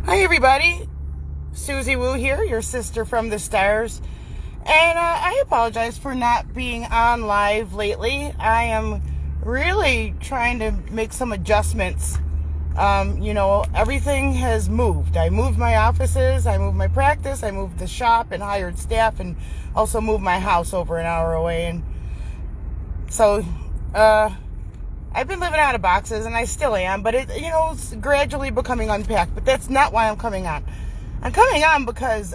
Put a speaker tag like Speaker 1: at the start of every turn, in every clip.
Speaker 1: Hi everybody, Suzy Woo here, your sister from the stars, and I apologize for not being on live lately. I am really trying to make some adjustments. Everything has moved. I moved my offices, I moved my practice, I moved the shop and hired staff, and also moved my house over an hour away. And so I've been living out of boxes, and I still am, but it's gradually becoming unpacked. But that's not why I'm coming on. I'm coming on because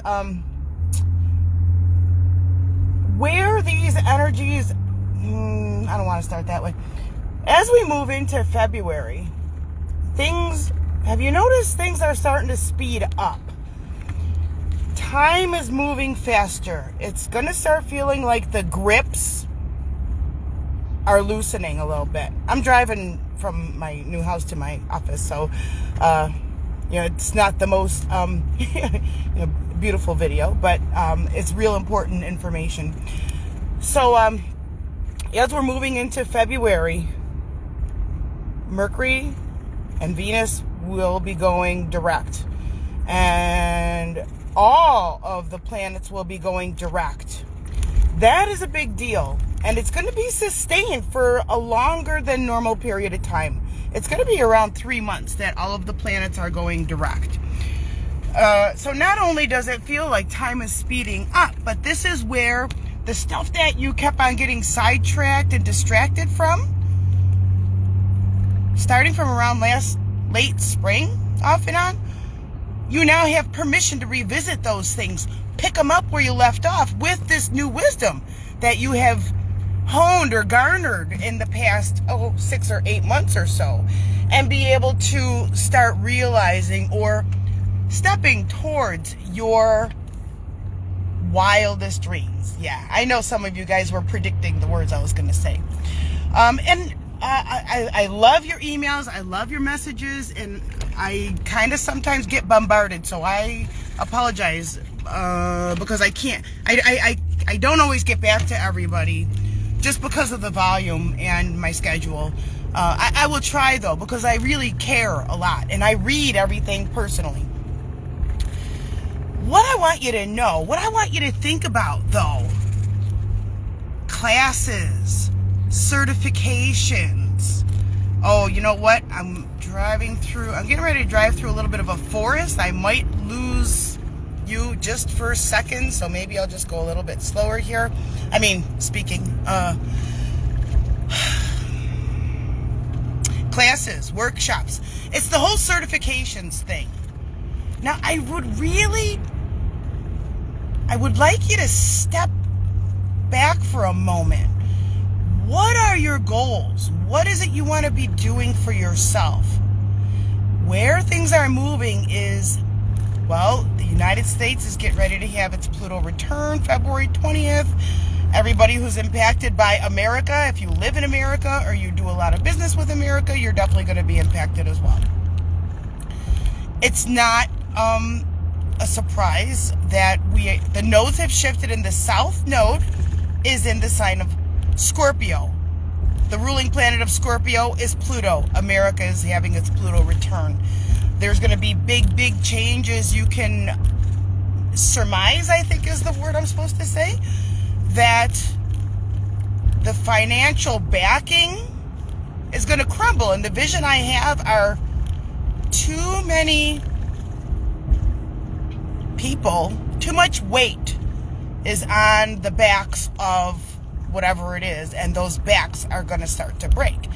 Speaker 1: where these energies, I don't want to start that way. As we move into February, have you noticed things are starting to speed up? Time is moving faster. It's going to start feeling like the grips are loosening a little bit. I'm driving from my new house to my office, so it's not the most beautiful video, but it's real important information. So as we're moving into February, Mercury and Venus will be going direct, and all of the planets will be going direct. That is a big deal. And it's going to be sustained for a longer than normal period of time. It's going to be around 3 months that all of the planets are going direct. So not only does it feel like time is speeding up, but this is where the stuff that you kept on getting sidetracked and distracted from, starting from around late spring off and on, you now have permission to revisit those things. Pick them up where you left off with this new wisdom that you have honed or garnered in the past 6 or 8 months or so, and be able to start realizing or stepping towards your wildest dreams. Yeah, I know some of you guys were predicting the words I was going to say. I love your emails, I love your messages, and I kind of sometimes get bombarded, so I apologize because I don't always get back to everybody just because of the volume and my schedule. I will try though, because I really care a lot, and I read everything personally. What I want you to know, what I want you to think about though, classes, certifications. Oh, you know what? I'm getting ready to drive through a little bit of a forest. I might lose you just for a second, so maybe I'll just go a little bit slower here. Speaking. Classes, workshops. It's the whole certifications thing. Now, I would like you to step back for a moment. What are your goals? What is it you want to be doing for yourself? Where things are moving is, the United States is getting ready to have its Pluto return February 20th. Everybody who's impacted by America, if you live in America or you do a lot of business with America, you're definitely going to be impacted as well. It's not a surprise that the nodes have shifted, and the south node is in the sign of Scorpio. The ruling planet of Scorpio is Pluto. America is having its Pluto return. There's going to be big changes. You can surmise, I think is the word I'm supposed to say, that the financial backing is going to crumble. And the vision I have are too many people, too much weight is on the backs of whatever it is, and those backs are going to start to break.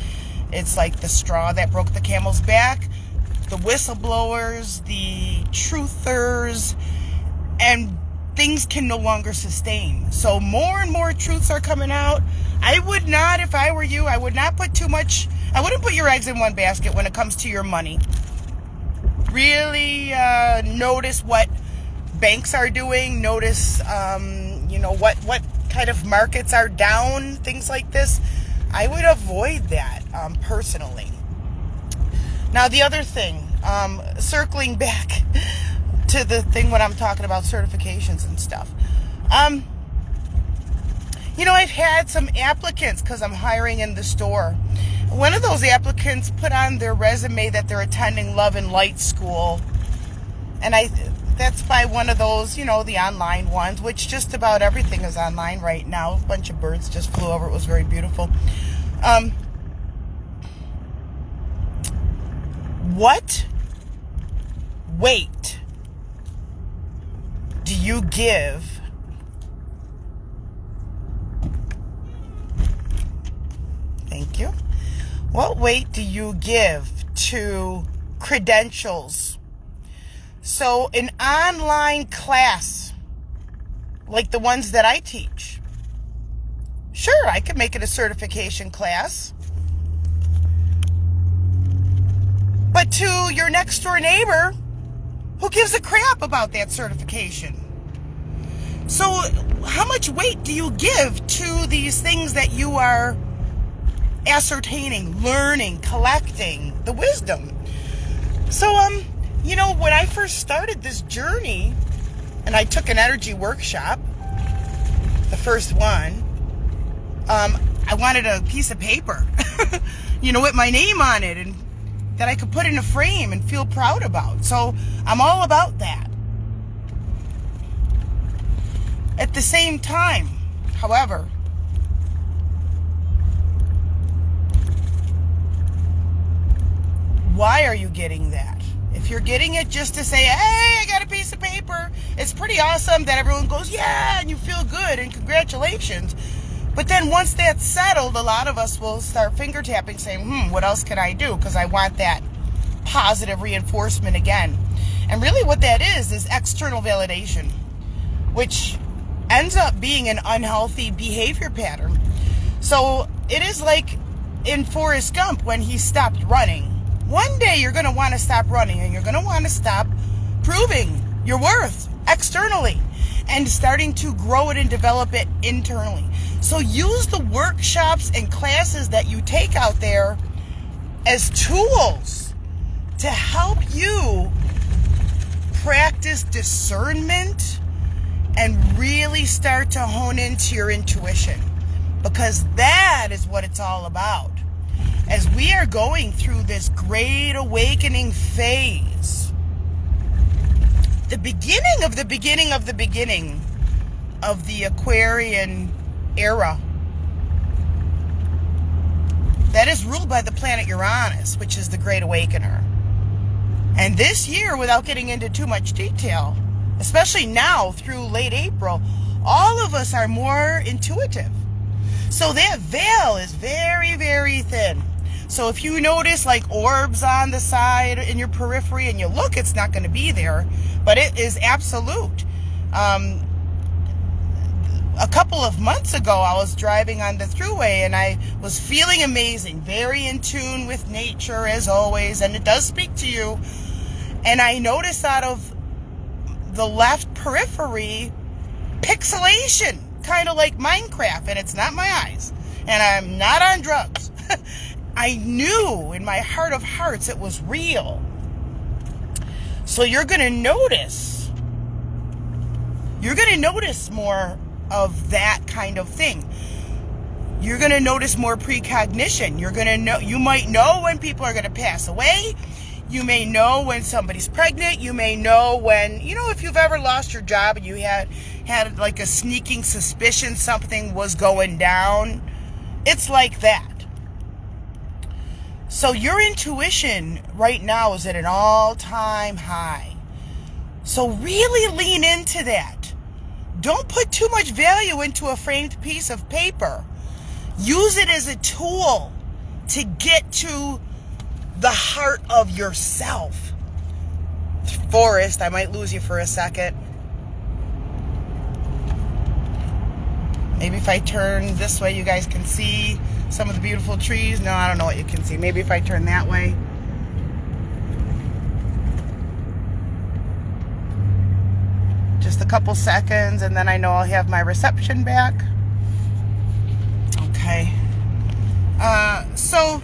Speaker 1: It's like the straw that broke the camel's back. The whistleblowers, the truthers, and things can no longer sustain. So more and more truths are coming out. I would not, if I were you, I wouldn't put your eggs in one basket when it comes to your money. Really notice what banks are doing. Notice, what kind of markets are down, things like this. I would avoid that personally. Now, the other thing, circling back to the thing when I'm talking about certifications and stuff. I've had some applicants because I'm hiring in the store. One of those applicants put on their resume that they're attending Love and Light School And that's by one of those, the online ones, which just about everything is online right now. A bunch of birds just flew over. It was very beautiful. What weight do you give Thank you. What weight do you give to credentials? So an online class, like the ones that I teach, sure, I could make it a certification class. But to your next door neighbor, who gives a crap about that certification? So how much weight do you give to these things that you are ascertaining, learning, collecting the wisdom? So, when I first started this journey, and I took an energy workshop, the first one, I wanted a piece of paper, with my name on it, and that I could put in a frame and feel proud about. So I'm all about that. At the same time, however, why are you getting that? If you're getting it just to say, hey, I got a piece of paper, it's pretty awesome that everyone goes, yeah, and you feel good, and congratulations. But then once that's settled, a lot of us will start finger tapping, saying, what else can I do? Because I want that positive reinforcement again. And really what that is external validation, which ends up being an unhealthy behavior pattern. So it is like in Forrest Gump when he stopped running. One day you're going to want to stop running, and you're going to want to stop proving your worth externally and starting to grow it and develop it internally. So use the workshops and classes that you take out there as tools to help you practice discernment and really start to hone into your intuition, because that is what it's all about. As we are going through this great awakening phase, the beginning of the beginning of the beginning of the Aquarian era, that is ruled by the planet Uranus, which is the Great Awakener. And this year, without getting into too much detail, especially now through late April, all of us are more intuitive. So that veil is very, very thin. So if you notice like orbs on the side in your periphery and you look, it's not going to be there, but it is absolute. A couple of months ago, I was driving on the thruway and I was feeling amazing, very in tune with nature as always, and it does speak to you. And I noticed out of the left periphery pixelation, kind of like Minecraft, and it's not my eyes, and I'm not on drugs. I knew in my heart of hearts it was real. So you're going to notice more of that kind of thing. You're going to notice more precognition. You're going to know, you might know when people are going to pass away. You may know when somebody's pregnant. You may know when, if you've ever lost your job and you had like a sneaking suspicion something was going down. It's like that. So your intuition right now is at an all-time high. So really lean into that. Don't put too much value into a framed piece of paper. Use it as a tool to get to the heart of yourself. Forrest, I might lose you for a second. Maybe if I turn this way, you guys can see some of the beautiful trees. No, I don't know what you can see. Maybe if I turn that way. Just a couple seconds, and then I know I'll have my reception back. Okay. So,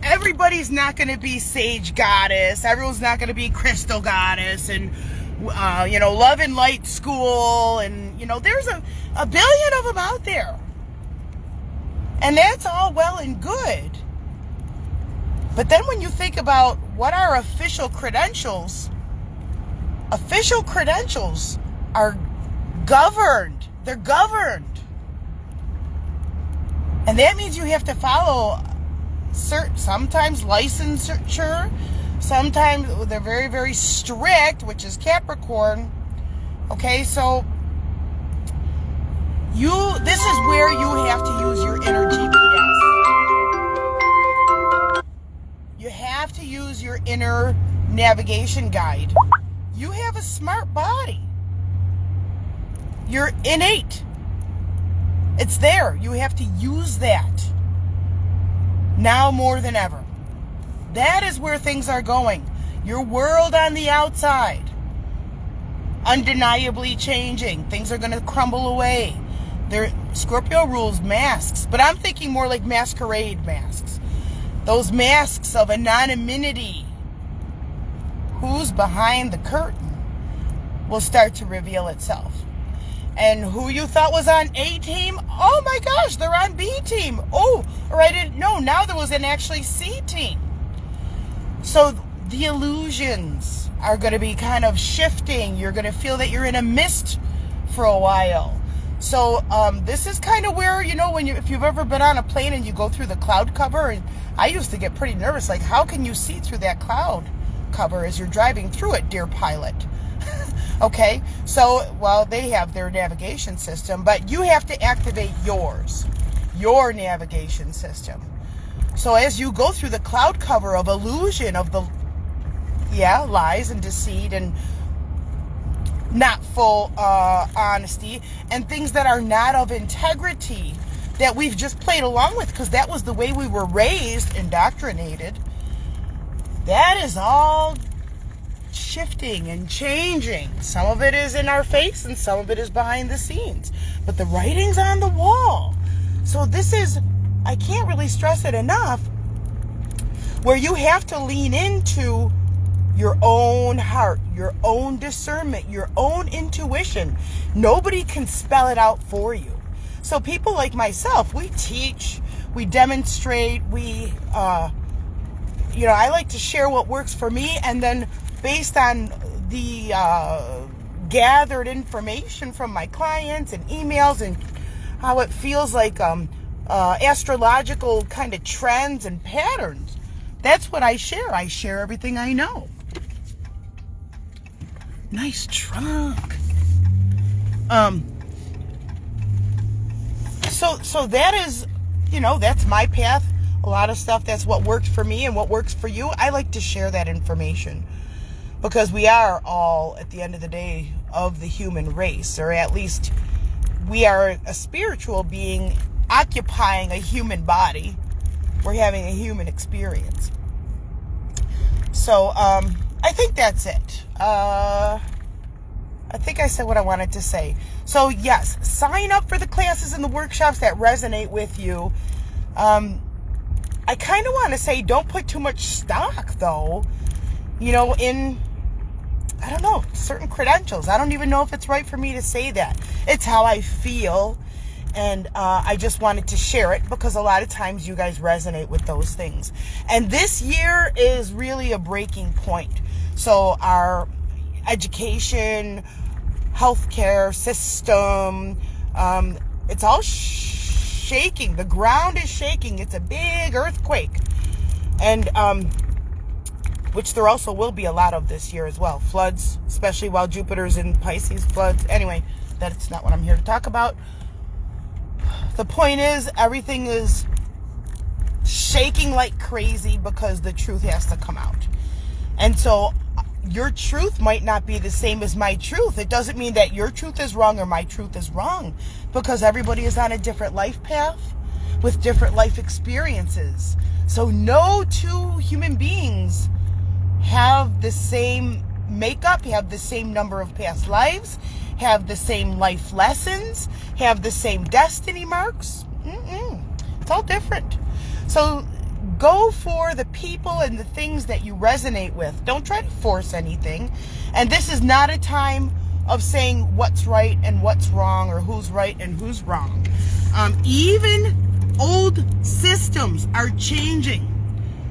Speaker 1: everybody's not going to be Sage Goddess. Everyone's not going to be Crystal Goddess and, Love and Light School. And, there's a billion of them out there. And that's all well and good. But then when you think about what are official credentials, official credentials are governed. They're governed. And that means you have to follow sometimes licensure, sometimes they're very, very strict, which is Capricorn. Okay, so this is where you have to use your inner GPS. You have to use your inner navigation guide. You have a smart body. You're innate. It's there. You have to use that now more than ever. That is where things are going. Your world on the outside, undeniably changing. Things are going to crumble away. Scorpio rules masks, but I'm thinking more like masquerade masks. Those masks of anonymity. Who's behind the curtain will start to reveal itself. And who you thought was on A team, oh my gosh, they're on B team. Oh, or I didn't know. Now there was an actually C team. So the illusions are going to be kind of shifting. You're going to feel that you're in a mist for a while. So this is kind of where, if you've ever been on a plane and you go through the cloud cover, and I used to get pretty nervous, like how can you see through that cloud cover as you're driving through it, dear pilot? Okay, so, they have their navigation system, but you have to activate your navigation system. So as you go through the cloud cover of illusion of the, lies and deceit and not full honesty and things that are not of integrity that we've just played along with because that was the way we were raised, indoctrinated, that is all shifting and changing. Some of it is in our face and some of it is behind the scenes. But the writing's on the wall. So this is, I can't really stress it enough, where you have to lean into your own heart, your own discernment, your own intuition. Nobody can spell it out for you. So people like myself, we teach, we demonstrate, I like to share what works for me, and then based on the gathered information from my clients and emails and how it feels like astrological kind of trends and patterns, that's what I share. I share everything I know. Nice trunk. So that is, that's my path. A lot of stuff, that's what worked for me and what works for you. I like to share that information because we are all, at the end of the day, of the human race, or at least we are a spiritual being occupying a human body. We're having a human experience. So, I think that's it. I think I said what I wanted to say. So, yes, sign up for the classes and the workshops that resonate with you. I kind of want to say don't put too much stock, though, in, I don't know, certain credentials. I don't even know if it's right for me to say that. It's how I feel, and I just wanted to share it because a lot of times you guys resonate with those things. And this year is really a breaking point. So our education, healthcare system, it's all shaking. The ground is shaking. It's a big earthquake. And which there also will be a lot of this year as well. Floods, especially while Jupiter's in Pisces, floods. Anyway, that's not what I'm here to talk about. The point is, everything is shaking like crazy because the truth has to come out. And so your truth might not be the same as my truth. It doesn't mean that your truth is wrong or my truth is wrong, because everybody is on a different life path with different life experiences. So no two human beings have the same makeup, have the same number of past lives, have the same life lessons, have the same destiny marks. It's all different. So go for the people and the things that you resonate with. Don't try to force anything. And this is not a time of saying what's right and what's wrong, or who's right and who's wrong. Even old systems are changing.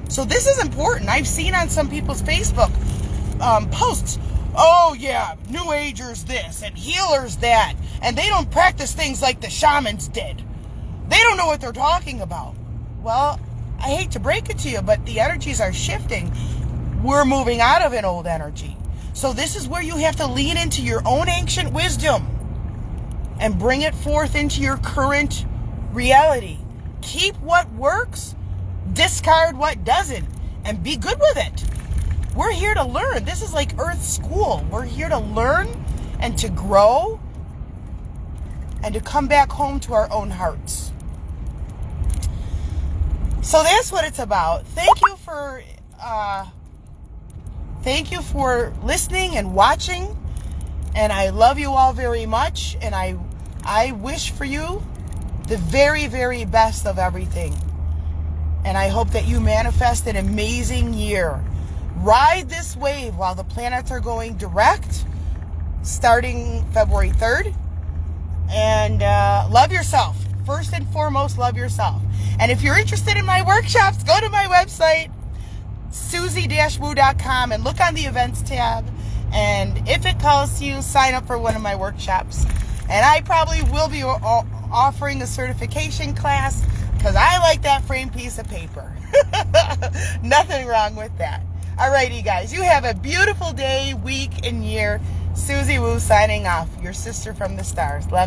Speaker 1: So this is important. I've seen on some people's Facebook posts, oh yeah, New Agers this and healers that, and they don't practice things like the shamans did. They don't know what they're talking about. Well, I hate to break it to you, but the energies are shifting. We're moving out of an old energy. So this is where you have to lean into your own ancient wisdom and bring it forth into your current reality. Keep what works, discard what doesn't, and be good with it. We're here to learn. This is like Earth School. We're here to learn and to grow and to come back home to our own hearts. So that's what it's about. Thank you for listening and watching. And I love you all very much. And I wish for you the very, very best of everything. And I hope that you manifest an amazing year. Ride this wave while the planets are going direct, starting February 3rd. And love yourself. First and foremost, love yourself. And if you're interested in my workshops, go to my website, suzy-woo.com, and look on the events tab. And if it calls to you, sign up for one of my workshops. And I probably will be offering a certification class because I like that framed piece of paper. Nothing wrong with that. Alrighty, guys. You have a beautiful day, week, and year. Suzy Woo signing off. Your sister from the stars. Love.